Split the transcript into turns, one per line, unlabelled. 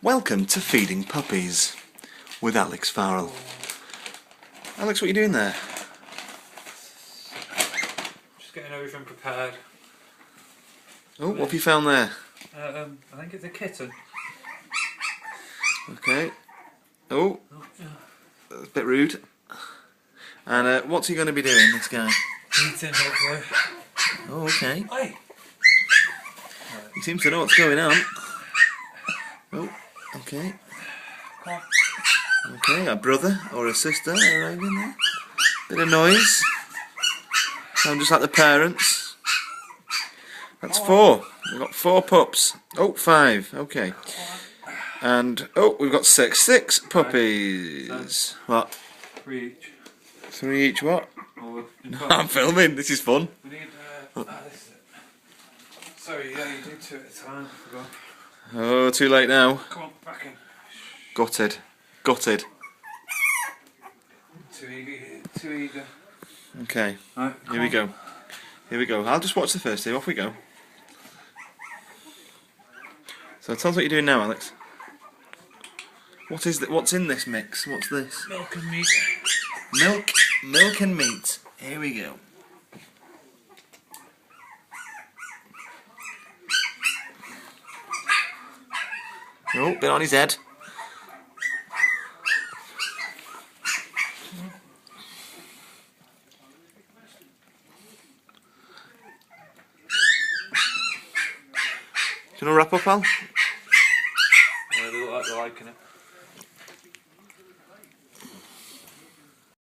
Welcome to Feeding Puppies with Alex Farrell. Alex, what are you doing there?
Just getting everything prepared.
Oh, what have you found there?
I think it's a kitten.
Okay. Oh, that's a bit rude. And what's he going to be doing, this guy?
Eating, hopefully.
Oh, okay.
Hey!
He seems to know what's going on. Oh, okay.
Come on.
Okay, a brother or a sister arriving there. Bit of noise. Sound just like the parents. That's 4. We've got 4 pups. Oh, 5. Okay. And, oh, we've got 6. 6 puppies. What?
3 each.
3 each what?
Oh,
I'm filming, this is fun.
we need, this is it. Sorry, yeah, you do 2 at a time. I forgot.
Oh, too late now.
Come on, back in.
Gutted. Gutted.
Too eager.
Okay,
Right,
here we go. Here we go. I'll just watch the first 2. Off we go. So tell us what you're doing now, Alex. What is what's in this mix? What's this?
Milk and meat.
Milk and meat. Here we go. Oh, bit on his head. Do you want to wrap up, Al?
Yeah, they look like they're liking it.